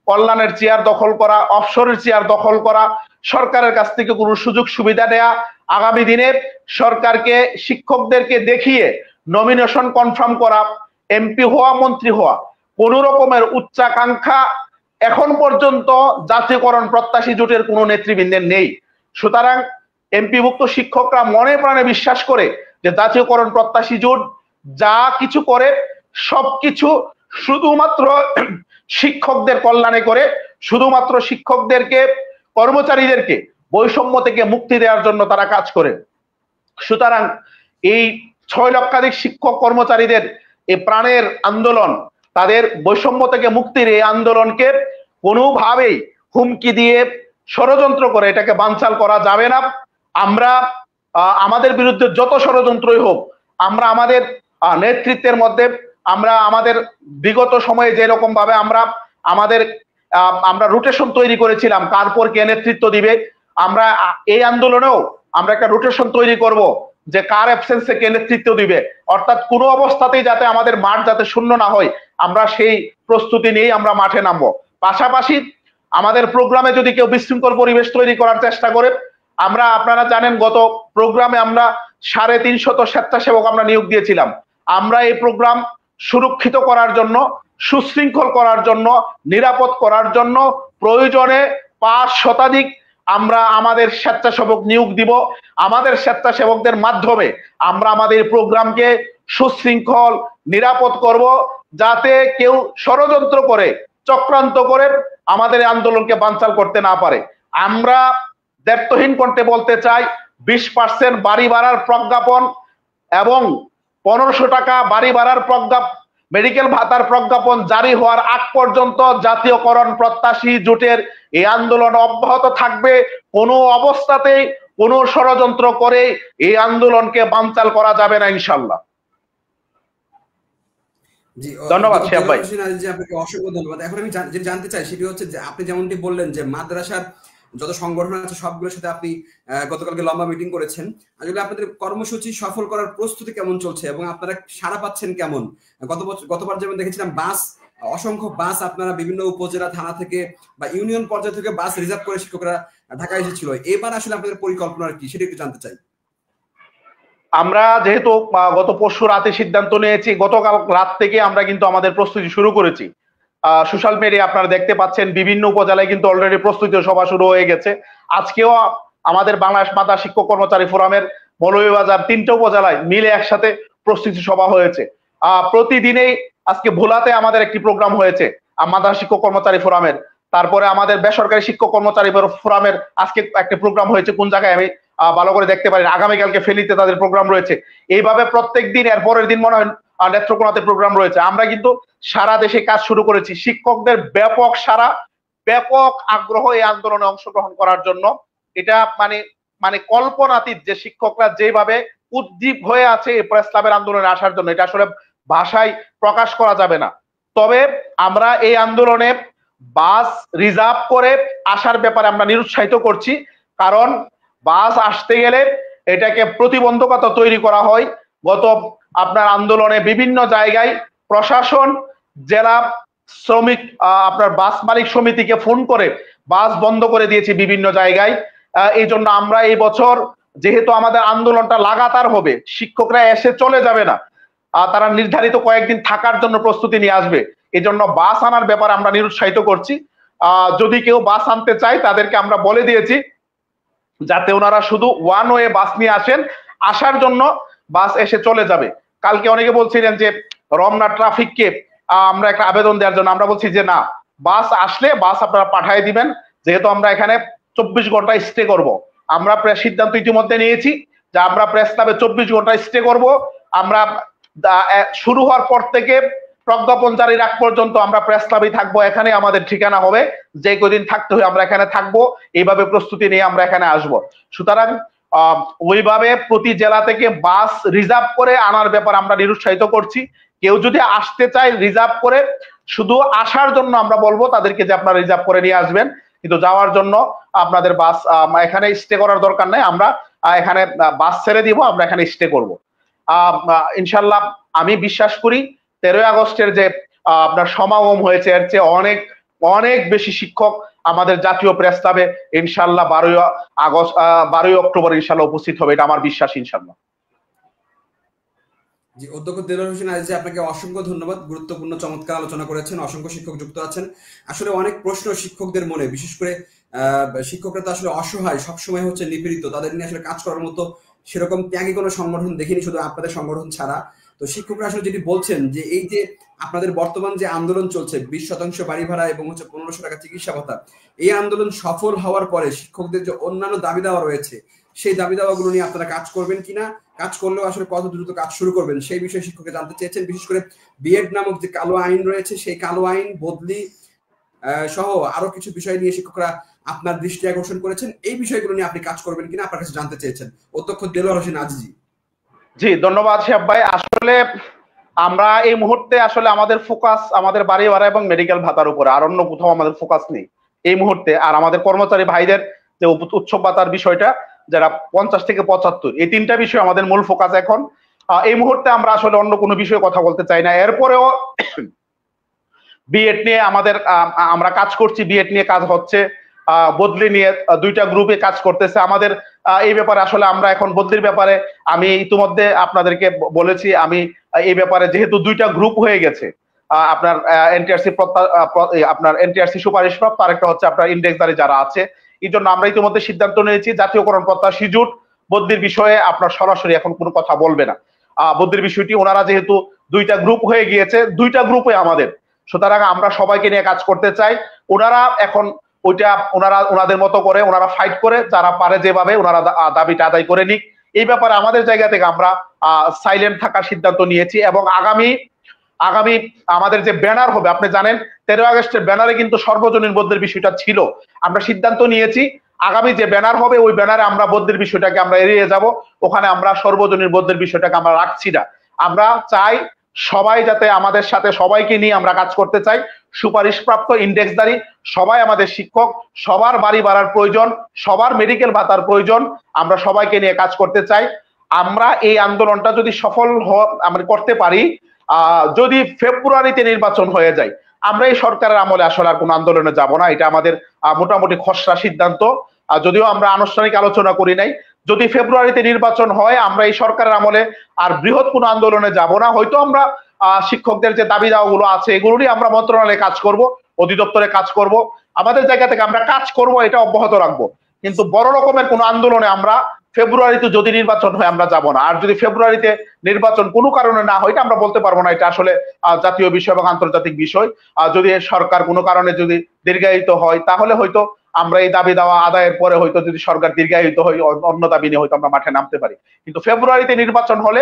কল্যাণের চেয়ার দখল করা, অফশোরের চেয়ার দখল করা, সরকারের কাছ থেকে কোনো সুযোগ সুবিধা নেওয়া, আগামী দিনে সরকারকে শিক্ষকদেরকে দেখিয়ে নমিনেশন কনফার্ম করা, এমপি হওয়া, মন্ত্রী হওয়া, কোন রকমের উচ্চাকাঙ্ক্ষা এখন পর্যন্ত জাতীয়করণ প্রত্যাশী জোটের কোনো নেতৃবৃন্দের নেই। সুতরাং এমপিভুক্ত শিক্ষকরা মনে প্রাণে বিশ্বাস করে যে জাতীয়করণ প্রত্যাশী জোট যা কিছু করে সবকিছু শুধুমাত্র শিক্ষকদের কল্যাণে করে, শুধুমাত্র শিক্ষকদেরকে, কর্মচারীদেরকে বৈষম্য থেকে মুক্তি দেওয়ার জন্য তারা কাজ করে। সুতরাং এই 6 লক্ষাধিক শিক্ষক কর্মচারীদের এই প্রাণের আন্দোলন, তাদের বৈষম্য থেকে মুক্তির এই আন্দোলনকে কোনোভাবেই হুমকি দিয়ে ষড়যন্ত্র করে এটাকে বানচাল করা যাবে না। আমরা আমাদের বিরুদ্ধে যত ষড়যন্ত্রই হোক, আমরা আমাদের নেতৃত্বের মধ্যে, আমরা আমাদের বিগত সময়ে যেরকম ভাবে আমরা রোটেশন তৈরি করেছিলাম, কার পর কে নেতৃত্ব দিবে, আমরা এই আন্দোলনেও আমরা একটা রোটেশন তৈরি করব যে কার অ্যাবসেন্সে কে নেতৃত্ব দিবে। অর্থাৎ কোনো অবস্থাতেই যাতে আমাদের মাঠ যাতে শূন্য না হয়, আমরা সেই প্রস্তুতি নিয়েই আমরা মাঠে নামবো। পাশাপাশি আমাদের প্রোগ্রামে যদি কেউ বিশৃঙ্খল পরিবেশ তৈরি করার চেষ্টা করে, আপনারা জানেন গত প্রোগ্রামে আমরা 350 স্বেচ্ছাসেবক আমরা নিয়োগ দিয়েছিলাম। আমরা এই প্রোগ্রাম সুরক্ষিত করার জন্য, সুশৃঙ্খল করার জন্য, নিরাপদ করার জন্য প্রয়োজনে 5 শতাধিক আমরা আমাদের স্বেচ্ছাসেবক নিয়োগ দিব। আমাদের স্বেচ্ছাসেবকদের মাধ্যমে আমরা আমাদের প্রোগ্রামকে সুশৃঙ্খল, নিরাপদ করব, যাতে কেউ ষড়যন্ত্র করে, চক্রান্ত করে আমাদের আন্দোলনকে বানচাল করতে না পারে। আমরা দ্ব্যর্থহীন কণ্ঠে বলতে চাই, 20% বাড়ি ভাড়ার প্রজ্ঞাপন এবং 1500 টাকা বাড়ি ভাড়ার মেডিকেল ভাতার প্রজ্ঞাপন জারি হওয়ার আগ পর্যন্ত জাতীয়করণ প্রত্যাশী জোটের এই আন্দোলন অব্যাহত থাকবে। কোনো অবস্থাতেই কোনো ষড়যন্ত্র করে এই আন্দোলনকে বানচাল করা যাবে না ইনশাআল্লাহ। ধন্যবাদ শিহাব ভাই। আপনাকে অসংখ্য ধন্যবাদ। এখন আমি জানতে চাই সেটি হচ্ছে যে আপনি যেমনটি বললেন যে মাদ্রাসার যত সংগঠন আছে সবগুলোর সাথে আপনি গতকালকে লম্বা মিটিং করেছেন। আসলে আপনাদের কর্মসূচি সফল করার প্রস্তুতি কেমন চলছে এবং আপনারা সাড়া পাচ্ছেন কেমন? গতবার যেমন দেখেছিলাম অসংখ্য বাস আপনারা বিভিন্ন উপজেলা, থানা থেকে বা ইউনিয়ন পর্যায় থেকে বাস রিজার্ভ করে শিক্ষকরা ঢাকা এসেছিল। এবার আসলে আপনাদের পরিকল্পনা কি সেটা একটু জানতে চাই। আমরা যেহেতু গত পরশু রাতে সিদ্ধান্ত নিয়েছি, গতকাল রাত থেকে আমরা কিন্তু আমাদের প্রস্তুতি শুরু করেছি। সোশ্যাল মিডিয়া আপনারা দেখতে পাচ্ছেন, বিভিন্ন উপজেলায় কিন্তু অলরেডি প্রস্তুতি সভা শুরু হয়ে গেছে। আজকেও আমাদের বাংলাদেশ মাদ্রাসা শিক্ষক কর্মচারী ফোরামের মৌলভীবাজার 3টে উপজেলায় মিলে একসাথে প্রস্তুতি সভা হয়েছে। প্রতিদিনেই আজকে ভোলাতে আমাদের একটি প্রোগ্রাম হয়েছে মাদ্রাসা শিক্ষক কর্মচারী ফোরামের। তারপরে আমাদের বেসরকারি শিক্ষক কর্মচারী ফোরামের আজকে একটা প্রোগ্রাম হয়েছে, কোন জায়গায় আমি ভালো করে দেখতে পারি। আগামীকালকে ফেনীতে তাদের প্রোগ্রাম রয়েছে। এইভাবে প্রত্যেক দিন, এর পরের দিন মনে হয় নেত্রকোনাতে প্রোগ্রাম রয়েছে। আমরা কিন্তু সারা দেশে কাজ শুরু করেছি। শিক্ষকদের ব্যাপক আগ্রহ এই আন্দোলনে অংশগ্রহণ করার জন্য। এটা মানে কল্পনাতীত যে শিক্ষকরা যেভাবে উদ্দীপ হয়ে আছে এই প্রেস ক্লাবের আন্দোলনে আসার জন্য, এটা আসলে ভাষায় প্রকাশ করা যাবে না। তবে আমরা এই আন্দোলনে বাস রিজার্ভ করে আসার ব্যাপারে আমরা নিরুৎসাহিত করছি। কারণ বাস আসতে গেলে এটাকে প্রতিবন্ধকতা তৈরি করা হয়। গত আপনার আন্দোলনে বিভিন্ন জায়গায় প্রশাসন, জেলা শ্রমিক আপনার বাস মালিক সমিতিকে ফোন করে বাস বন্ধ করে দিয়েছি বিভিন্ন জায়গায়। এই জন্য আমরা এই বছর যেহেতু আমাদের আন্দোলনটা লাগাতার হবে, শিক্ষকরা এসে চলে যাবে না, তারা নির্ধারিত কয়েকদিন থাকার জন্য প্রস্তুতি নিয়ে আসবে। এই জন্য বাস আনার ব্যাপারে আমরা নিরুৎসাহিত করছি। যদি কেউ বাস আনতে চায় তাদেরকে আমরা বলে দিয়েছি যাতে ওনারা শুধু ওয়ান ওয়ে বাস নিয়ে আসেন, আসার জন্য বাস এসে চলে যাবে। কালকে অনেকে বলছিলেন যে রমনা ট্রাফিককে আমরা একটা আবেদন দেওয়ার জন্য, আমরা বলছি যে না, বাস আসলে বাস আপনারা পাঠিয়ে দিবেন, যেহেতু আমরা এখানে 24 ঘন্টা স্টে করব। আমরা সিদ্ধান্ত ইতিমধ্যে নিয়েছি যে আমরা প্রেস ক্লাবে 24 ঘন্টা স্টে করব। আমরা শুরু হওয়ার পর থেকে প্রজ্ঞাপন জারি রাখ পর্যন্ত আমরা প্রেস ক্লাবেই থাকবো, এখানে আমাদের ঠিকানা হবে, যে কদিন থাকতে হয় আমরা এখানে থাকবো। এইভাবে প্রস্তুতি নিয়ে আমরা এখানে আসব। সুতরাং ওইভাবে প্রতি জেলা থেকে বাস রিজার্ভ করে আনার ব্যাপার আমরা নিরুৎসাহিত করছি। কেউ যদি আসতে চায় রিজার্ভ করে, শুধু আসার জন্য আমরা বলবো তাদেরকে যে আপনারা রিজার্ভ করে নিয়ে আসবেন, কিন্তু যাওয়ার জন্য আপনাদের বাস এখানে স্টে করার দরকার নেই। আমরা এখানে বাস ছেড়ে দিব, আমরা এখানে স্টে করব। ইনশাল্লাহ আমি বিশ্বাস করি 13 আগস্টের যে আপনার সমাগম হয়েছে এর চেয়ে অনেক অনেক বেশি শিক্ষক আমাদের জাতীয় প্রেস ক্লাবে ইনশাল্লাহ 12 অক্টোবর ইনশাল্লাহ উপস্থিত হবে, এটা আমার বিশ্বাস ইনশাল্লাহ। জি, অধ্যক্ষ দেলোয়ার হোসেন আজিজি, আপনাকে অসংখ্য ধন্যবাদ। গুরুত্বপূর্ণ চমৎকার আলোচনা করেছেন। অসংখ্য শিক্ষক যুক্ত আছেন। আসলে অনেক প্রশ্ন শিক্ষকদের মনে, বিশেষ করে শিক্ষকরা তো আসলে অসহায়, সবসময় হচ্ছে নিপীড়িত, তাদের নিয়ে আসলে কাজ করার মতো সেরকম ত্যাগী কোনো সংগঠন দেখিনি, শুধু আপনাদের সংগঠন ছাড়া। তো শিক্ষকরা আসলে যেটি বলছেন যে এই যে আপনাদের বর্তমান যে আন্দোলন চলছে, 20% বাড়ি ভাড়া এবং হচ্ছে 1500 টাকা চিকিৎসা ভাতা, এই আন্দোলন সফল হওয়ার পরে শিক্ষকদের যে অন্যান্য দাবি দাওয়া রয়েছে, সেই দাবি দাওয়াগুলো নিয়ে আপনারা কাজ করবেন কিনা, কাজ করলেও আসলে কত দ্রুত কাজ শুরু করবেন, সেই বিষয়ে শিক্ষকরা জানতে চেয়েছেন। বিশেষ করে বিএড নামক যে কালো আইন রয়েছে, সেই কালো আইন বদলি সহ আরো কিছু বিষয় নিয়ে শিক্ষকরা আপনার দৃষ্টি আকর্ষণ করেছেন। এই বিষয়গুলো নিয়ে আপনি কাজ করবেন কিনা আপনার কাছে জানতে চেয়েছেন অধ্যক্ষ দেলোয়ার হোসেন আজিজি। জি, ধন্যবাদ শিহাব ভাই। আসলে আমরা এই মুহূর্তে আসলে আমাদের ফোকাস আমাদের বাড়ি ভাড়া এবং মেডিকেল ভাতার উপরে, আর অন্য কোথাও আমাদের ফোকাস নেই এই মুহূর্তে। আর আমাদের কর্মচারী ভাইদের যে উৎসব ভাতার বিষয়টা, যারা 50 থেকে 75, এই 3টা বিষয় আমাদের মূল ফোকাস এখন। এই মুহূর্তে আমরা আসলে অন্য কোনো বিষয়ে কথা বলতে চাই না। এরপরেও বিএড নিয়ে আমরা কাজ করছি, বিএড নিয়ে কাজ হচ্ছে, বদলি নিয়ে 2টা গ্রুপে কাজ করতেছে আমাদের। এই ব্যাপারে আসলে আমরা এখন বদলির ব্যাপারে আমি ইতিমধ্যে আপনাদেরকে বলেছি, আমি এই ব্যাপারে যেহেতু 2টা গ্রুপ হয়ে গেছে, আপনার এনটিআরসি সুপারিশ প্রাপ্ত, আরেকটা হচ্ছে আপনার ইন্ডেক্সধারী যারা আছে, এই জন্য আমরা ইতিমধ্যে সিদ্ধান্ত নিয়েছি জাতীয়করণ প্রত্যাশী জোট বদলির বিষয়ে আপনার সরাসরি এখন কোনো কথা বলবে না। বদলির বিষয়টি ওনারা যেহেতু 2টা গ্রুপ হয়ে গিয়েছে, 2টা গ্রুপে আমাদের, সুতরাং আমরা সবাইকে নিয়ে কাজ করতে চাই। ওনারা এখন ওনাদের মতো করে ওনারা ফাইট করে, যারা পারে যেভাবে ওনারা দাবিটা আদায় করে নিক। এই ব্যাপারে আমাদের জায়গা থেকে আমরা সাইলেন্ট থাকার সিদ্ধান্ত নিয়েছি। এবং আগামী আমাদের যে ব্যানার হবে, আপনি জানেন 13 আগস্টের ব্যানারে কিন্তু সর্বজনীন বদলির বিষয়টা ছিল। আমরা সিদ্ধান্ত নিয়েছি আগামী যে ব্যানার হবে ওই ব্যানারে আমরা বদলির বিষয়টাকে আমরা এড়িয়ে যাব, ওখানে আমরা সর্বজনীন বদলির বিষয়টাকে আমরা রাখছি না। আমরা চাই সবাই যাতে আমাদের সাথে, সবাইকে নিয়ে আমরা কাজ করতে চাই। সুপারিশপ্রাপ্ত, ইন্ডেক্সধারী সবাই আমাদের শিক্ষক, সবার বাড়ি ভাড়ার প্রয়োজন, সবার মেডিকেল ভাতার প্রয়োজন, আমরা সবাইকে নিয়ে কাজ করতে চাই। আমরা এই আন্দোলনটা যদি সফল আমরা করতে পারি, যদি ফেব্রুয়ারিতে নির্বাচন হয়ে যায়, আমরা এই সরকারের আমলে আসলে আর কোনো আন্দোলনে যাব না, এটা আমাদের মোটামুটি খসড়া সিদ্ধান্ত। যদিও আমরা আনুষ্ঠানিক আলোচনা করি নাই, যদি ফেব্রুয়ারিতে নির্বাচন হয় আমরা এই সরকারের আমলে আর বৃহৎ কোনো আন্দোলনে যাব না। হয়তো আমরা শিক্ষকদের যে দাবি দাওয়াগুলো আছে এগুলো নিয়ে আমরা মন্ত্রণালয়ে কাজ করব, অধিদপ্তরে কাজ করব, আমাদের জায়গা থেকে আমরা কাজ করব, এটা অব্যাহত রাখবো। কিন্তু বড় রকমের কোনো আন্দোলনে আমরা ফেব্রুয়ারিতে যদি নির্বাচন হয় আমরা যাব না। আর যদি ফেব্রুয়ারিতে নির্বাচন কোনো কারণে না হয়, এটা আমরা বলতে পারবো না, এটা আসলে জাতীয় বিষয় এবং আন্তর্জাতিক বিষয়। যদি সরকার কোনো কারণে যদি দীর্ঘায়িত হয়, তাহলে হয়তো আমরা এই দাবি দেওয়া আদায়ের পরে হয়তো যদি সরকার দীর্ঘায়িত হয়, অন্য দাবি নিয়ে হয়তো আমরা মাঠে নামতে পারি। কিন্তু ফেব্রুয়ারিতে নির্বাচন হলে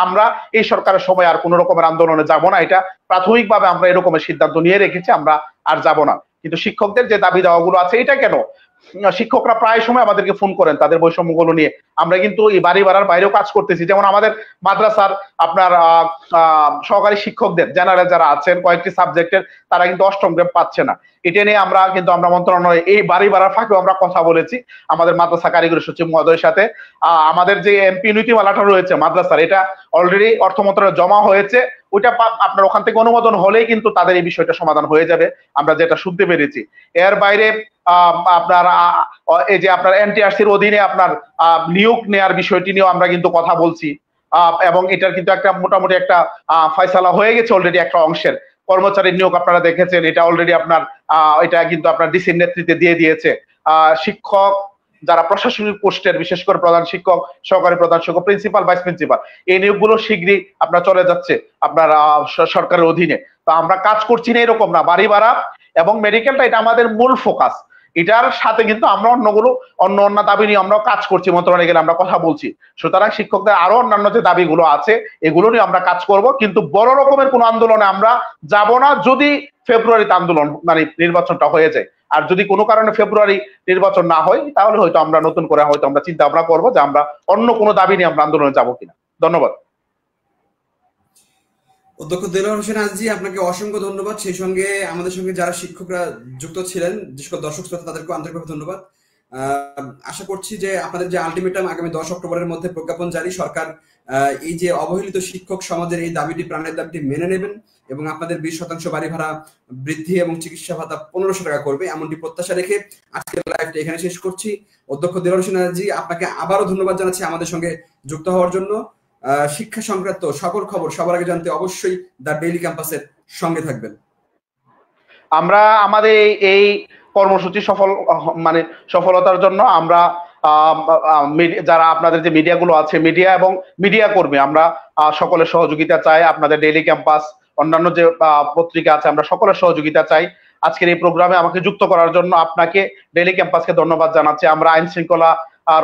আমরা এই সরকারের সময় আর কোনো রকমের আন্দোলনে যাব না, এটা প্রাথমিকভাবে আমরা এরকমের সিদ্ধান্ত নিয়ে রেখেছি, আমরা আর যাব না। কিন্তু শিক্ষকদের যে দাবি দাওয়াগুলো আছে, এটা কেন শিক্ষকরা প্রায় সময় আমাদেরকে ফোন করেন তাদের বৈষম্যগুলো নিয়ে। আমরা কিন্তু এই বাড়ি ভাড়ার বাইরেও কাজ করতেছি, যেমন আমাদের মাদ্রাসার আপনার সহকারী শিক্ষকদের জেনারেল যারা আছেন কয়েকটি সাবজেক্টের, তারা কিন্তু 8ম গ্রেড পাচ্ছে না। এটা নিয়ে আমরা মন্ত্রণালয়ে এই বাড়ি ভাড়ার ফাঁকেও আমরা কথা বলেছি আমাদের মাদ্রাসা কারিগরি সচিব মহোদয়ের সাথে। আমাদের যে এমপি নীতিমালাটা রয়েছে মাদ্রাসার, এটা অলরেডি অর্থ মন্ত্রণালয়ে জমা হয়েছে, ওইটা আপনার ওখান থেকে অনুমোদন হলেই কিন্তু তাদের এই বিষয়টা সমাধান হয়ে যাবে, আমরা যেটা শুনতে পেরেছি। এর বাইরে আপনার এই যে আপনার এনটিআরসির অধীনে আপনার নিয়োগ নেয়ার বিষয়টি নিয়েও আমরা কিন্তু কথা বলছি, এবং এটার কিন্তু একটা মোটামুটি একটা ফয়সালা হয়ে গেছে অলরেডি একটা অংশের। কর্মচারী নিয়োগ আপনারা দেখেছেন, এটা অলরেডি আপনার এটা কিন্তু আপনার ডিসির নেতৃত্বে দিয়ে দিয়েছে। শিক্ষক যারা প্রশাসনিক পোস্টের, বিশেষ করে প্রধান শিক্ষক, সহকারী প্রধান শিক্ষক, প্রিন্সিপাল, ভাইস প্রিন্সিপাল, এই নিয়োগগুলো শীঘ্রই আপনার চলে যাচ্ছে আপনার সরকারের অধীনে। তো আমরা কাজ করছি না এরকম না, বাড়ি ভাড়া এবং মেডিকেলটা এটা আমাদের মূল ফোকাস। এটার সাথে কিন্তু আমরা অন্য দাবি নিয়ে আমরাও কাজ করছি, মন্ত্রণালয়ে গেলে আমরা কথা বলছি। সুতরাং শিক্ষকদের আরো অন্যান্য যে দাবিগুলো আছে এগুলো নিয়ে আমরা কাজ করব, কিন্তু বড় রকমের কোন আন্দোলনে আমরা যাব না যদি ফেব্রুয়ারিতে আন্দোলন মানে নির্বাচনটা হয়ে যায়। আর যদি কোনো কারণে ফেব্রুয়ারি নির্বাচন না হয় তাহলে হয়তো আমরা নতুন করে হয়তো আমরা চিন্তা ভাবনা করবো যে আমরা অন্য কোনো দাবি নিয়ে আমরা আন্দোলনে যাবো কিনা। ধন্যবাদ। অধ্যক্ষ দেলোয়ার হোসেন আজিজি, আপনাকে অসংখ্য ধন্যবাদ। সেই সঙ্গে আমাদের সঙ্গে যারা শিক্ষকরা যুক্ত ছিলেন, যে সকল দর্শক শ্রোতা, তাদেরকে আন্তরিকভাবে ধন্যবাদ। আশা করছি যে আপনাদের যে আলটিমেটাম আগামী 10 অক্টোবরের মধ্যে প্রজ্ঞাপন জারি, সরকার এই যে অবহেলিত শিক্ষক সমাজের এই দাবিটি, প্রাণের দাবিটি মেনে নেবেন এবং আপনাদের 20% বাড়ি ভাড়া বৃদ্ধি এবং চিকিৎসা ভাতা 1500 টাকা করবে, এমনটি প্রত্যাশা রেখে আজকের লাইভটা এখানে শেষ করছি। অধ্যক্ষ দেলোয়ার হোসেন আজিজি, আপনাকে আবারও ধন্যবাদ জানাচ্ছি আমাদের সঙ্গে যুক্ত হওয়ার জন্য। শিক্ষা সংক্রান্ত সকল খবর সবার আগে জানতে অবশ্যই দ্য ডেইলি ক্যাম্পাসের সঙ্গে থাকবেন। আমরা আমাদের এই কর্মসূচি সফলতার জন্য আমরা যারা আপনাদের যে মিডিয়াগুলো আছে, মিডিয়া এবং মিডিয়া কর্মী, আমরা সকলের সহযোগিতা চাই। আপনাদের ডেইলি ক্যাম্পাস, অন্যান্য যে পত্রিকা আছে, আমরা সকলের সহযোগিতা চাই। আজকের এই প্রোগ্রামে আমাকে যুক্ত করার জন্য আপনাকে, ডেইলি ক্যাম্পাসকে ধন্যবাদ জানাচ্ছি। আমরা আইন শৃঙ্খলা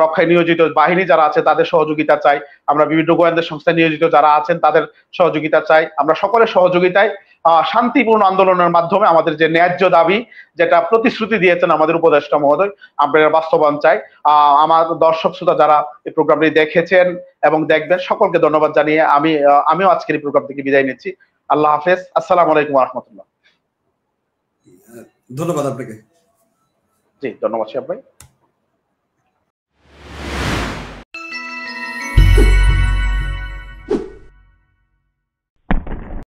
রক্ষায় নিয়োজিত বাহিনী যারা আছে তাদের সহযোগিতা চাই, আমরা বিভিন্ন গোয়েন্দা সংস্থায় নিয়োজিত যারা আছেন তাদের সহযোগিতা চাই। আমরা সকলের সহযোগিতায় শান্তিপূর্ণ আন্দোলনের মাধ্যমে আমাদের যে ন্যায্য দাবি, যেটা প্রতিশ্রুতি দিয়েছেন আমাদের উপদেষ্টা মহোদয়, আমরা বাস্তবায়ন চাই। আমার দর্শক শ্রোতা যারা এই প্রোগ্রামটি দেখেছেন এবং দেখবেন, সকলকে ধন্যবাদ জানিয়ে আমিও আজকের এই প্রোগ্রাম থেকে বিদায় নিচ্ছি। আল্লাহ হাফেজ। আসসালামু আলাইকুম ওয়া রাহমাতুল্লাহ। ধন্যবাদ আপনাকে। জি, ধন্যবাদ শিহাব ভাই।